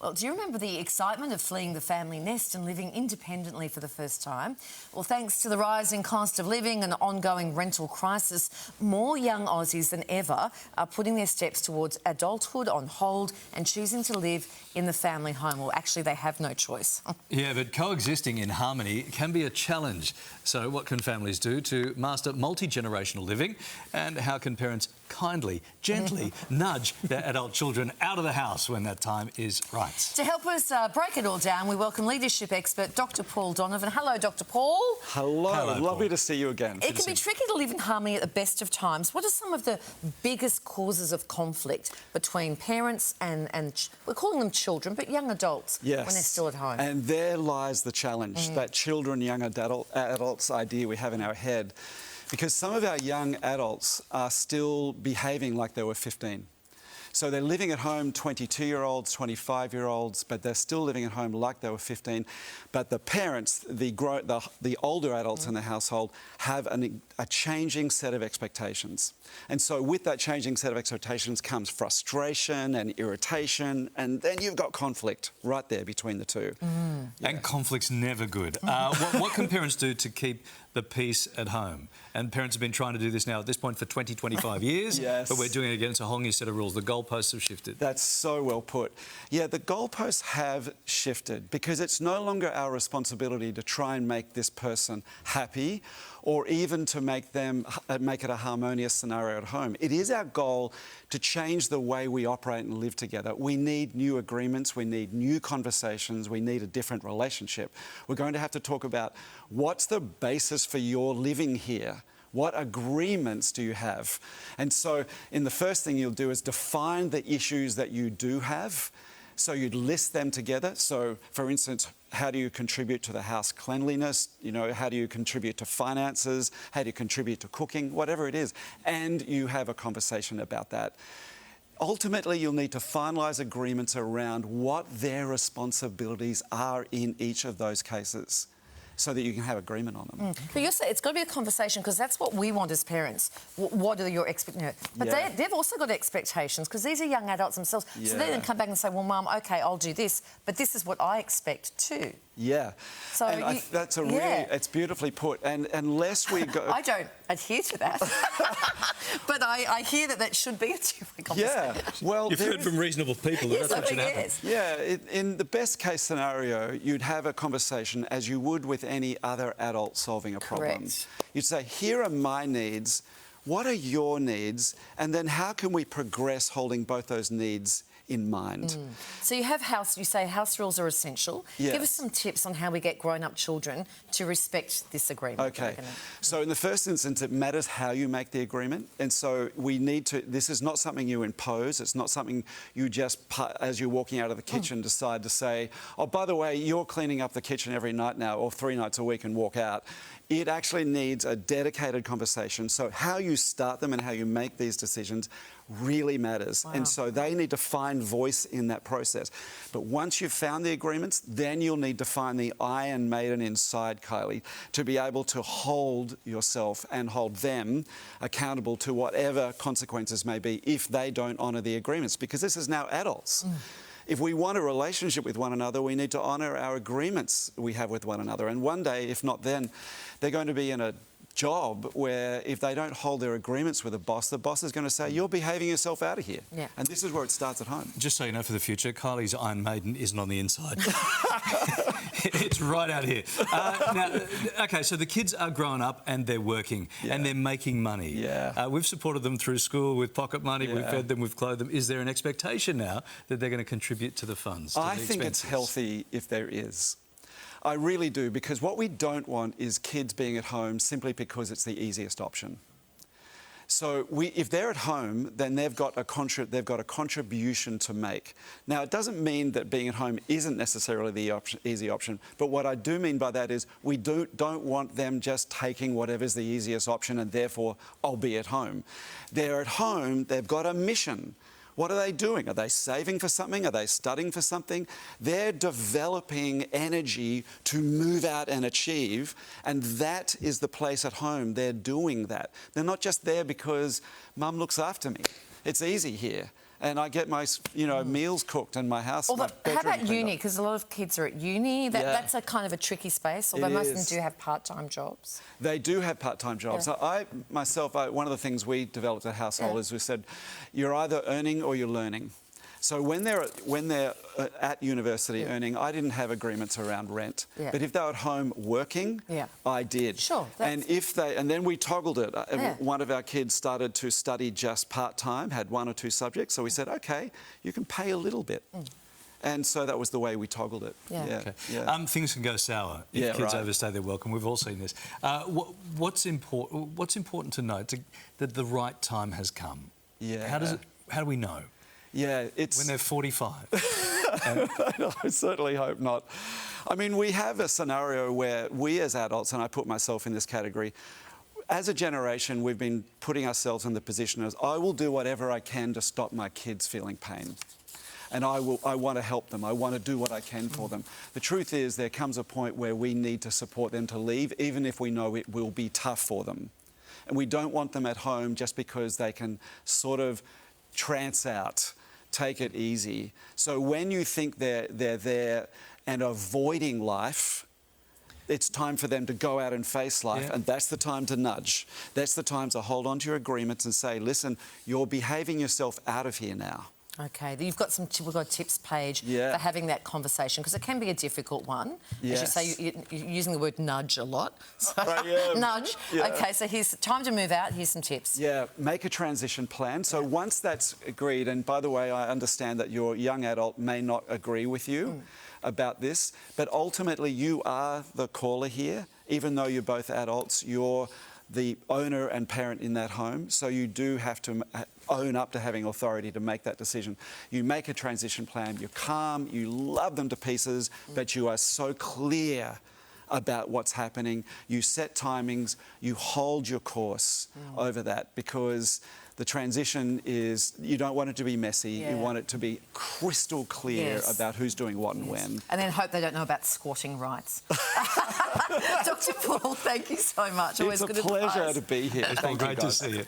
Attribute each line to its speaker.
Speaker 1: Well, do you remember the excitement of fleeing the family nest and living independently for the first time? Well, thanks to the rising cost of living and the ongoing rental crisis, more young Aussies than ever are putting their steps towards adulthood on hold and choosing to live in the family home. Well, actually, they have no choice.
Speaker 2: Yeah, but coexisting in harmony can be a challenge. So what can families do to master multi-generational living? And how can parents kindly, gently nudge their adult children out of the house when that time is right?
Speaker 1: To help us break it all down, we welcome leadership expert Dr Paul Donovan. Hello, Dr Paul.
Speaker 3: Hello, lovely
Speaker 2: Paul.
Speaker 3: to see you again.
Speaker 1: It can be tricky to live in harmony at the best of times. What are some of the biggest causes of conflict between parents and we're calling them children, but young adults when they're still at home?
Speaker 3: And there lies the challenge, that children, young adults idea we have in our head. Because some of our young adults are still behaving like they were 15. So they're living at home, 22-year-olds, 25-year-olds, but they're still living at home like they were 15. But the parents, the older adults in the household, have a changing set of expectations. And so with that changing set of expectations comes frustration and irritation, and then you've got conflict right there between the two.
Speaker 2: And conflict's never good. What can parents do to keep the peace at home? And parents have been trying to do this now at this point for 20, 25 years, but we're doing it against a whole new set of rules. The goalposts have shifted.
Speaker 3: That's so well put. Yeah, the goalposts have shifted because it's no longer our responsibility to try and make this person happy or even to make it a harmonious scenario at home. It is our goal to change the way we operate and live together. We need new agreements, we need new conversations, we need a different relationship. We're going to have to talk about what's the basis for your living here. What agreements do you have? And so, the first thing you'll do is define the issues that you do have. So you'd list them together. So, for instance, how do you contribute to the house cleanliness? You know, how do you contribute to finances? How do you contribute to cooking? Whatever it is. And you have a conversation about that. Ultimately, you'll need to finalise agreements around what their responsibilities are in each of those cases, so that you can have agreement on them.
Speaker 1: But you're saying it's got to be a conversation because that's what we want as parents. What are your expectations? But they've also got expectations because these are young adults themselves. So they then come back and say, well, Mum, OK, I'll do this, but this is what I expect too.
Speaker 3: Yeah.
Speaker 1: So
Speaker 3: and that's a really, it's beautifully put. And unless we go...
Speaker 1: I don't adhere to that. But I hear that should be a two-way conversation.
Speaker 3: Yeah. Well,
Speaker 2: you've heard from reasonable people that that's what should happen.
Speaker 3: Yeah. In the best case scenario, you'd have a conversation as you would with any other adult solving a problem.
Speaker 1: Correct.
Speaker 3: You'd say, here are my needs. What are your needs? And then how can we progress holding both those needs in mind?
Speaker 1: So you say house rules are essential.
Speaker 3: Yes.
Speaker 1: Give us some tips on how we get grown-up children to respect this agreement.
Speaker 3: OK. So in the first instance, it matters how you make the agreement. And so we need to... This is not something you impose. It's not something you just, as you're walking out of the kitchen, decide to say, oh, by the way, you're cleaning up the kitchen every night now or 3 nights a week and walk out. It actually needs a dedicated conversation. So how you start them and how you make these decisions really matters. Wow. And so they need to find voice in that process. But once you've found the agreements, then you'll need to find the Iron Maiden inside, Kylie, to be able to hold yourself and hold them accountable to whatever consequences may be if they don't honour the agreements, because this is now adults. If we want a relationship with one another, we need to honour our agreements we have with one another. And one day, if not then, they're going to be in a job where if they don't hold their agreements with the boss is going to say, you're behaving yourself out of here. Yeah. And this is where it starts at home.
Speaker 2: Just so you know for the future, Kylie's Iron Maiden isn't on the inside. It's right out here. Now, OK, so the kids are growing up and they're working and they're making money.
Speaker 3: Yeah.
Speaker 2: We've supported them through school with pocket money, we've fed them, we've clothed them. Is there an expectation now that they're going to contribute to the funds?
Speaker 3: I think it's healthy if there is. I really do, because what we don't want is kids being at home simply because it's the easiest option. So if they're at home, then they've got a contribution to make. Now, it doesn't mean that being at home isn't necessarily the easy option, but what I do mean by that is we don't want them just taking whatever's the easiest option and therefore I'll be at home. They're at home, they've got a mission. What are they doing? Are they saving for something? Are they studying for something? They're developing energy to move out and achieve, and that is the place at home. They're doing that. They're not just there because Mum looks after me. It's easy here. and I get my, meals cooked in my house.
Speaker 1: Although,
Speaker 3: my
Speaker 1: how
Speaker 3: bedroom
Speaker 1: about
Speaker 3: cleaned
Speaker 1: uni?
Speaker 3: up.
Speaker 1: Because a lot of kids are at uni. That's a kind of a tricky space, although most of them
Speaker 3: is.
Speaker 1: do have part-time jobs.
Speaker 3: They do have part-time jobs.
Speaker 1: Yeah.
Speaker 3: One of the things we developed at household is we said, you're either earning or you're learning. So when they're at university earning, I didn't have agreements around rent.
Speaker 1: Yeah.
Speaker 3: But if they were at home working, I did.
Speaker 1: Sure.
Speaker 3: And then we toggled it. One of our kids started to study just part-time, had 1 or 2 subjects. So we said, OK, you can pay a little bit. And so that was the way we toggled it.
Speaker 1: Yeah.
Speaker 2: Okay. Things can go sour if kids overstay their welcome. We've all seen this. What's important to note that the right time has come?
Speaker 3: Yeah.
Speaker 2: How do we know?
Speaker 3: Yeah, it's...
Speaker 2: When they're 45.
Speaker 3: I certainly hope not. I mean, we have a scenario where we as adults, and I put myself in this category, as a generation, we've been putting ourselves in the position as, I will do whatever I can to stop my kids feeling pain. And I want to help them. I want to do what I can for them. The truth is, there comes a point where we need to support them to leave, even if we know it will be tough for them. And we don't want them at home just because they can sort of trance out, take it easy. So when you think they're there and avoiding life, it's time for them to go out and face life, and that's the time to nudge. That's the time to hold on to your agreements and say, listen, you're behaving yourself out of here now.
Speaker 1: OK, we've got a tips page for having that conversation, because it can be a difficult one. As you say, you're using the word nudge a lot. So, nudge. Yeah. OK, so here's time to move out. Here's some tips.
Speaker 3: Yeah, make a transition plan. So once that's agreed, and by the way, I understand that your young adult may not agree with you about this, but ultimately you are the caller here. Even though you're both adults, you're the owner and parent in that home, so you do have to own up to having authority to make that decision. You make a transition plan, you're calm, you love them to pieces, but you are so clear about what's happening. You set timings, you hold your course over that, because the transition is, you don't want it to be messy, you want it to be crystal clear about who's doing what and when.
Speaker 1: And then hope they don't know about squatting rights. Dr. Paul, thank you so much.
Speaker 3: It's a pleasure to be here.
Speaker 2: It's been great to see you.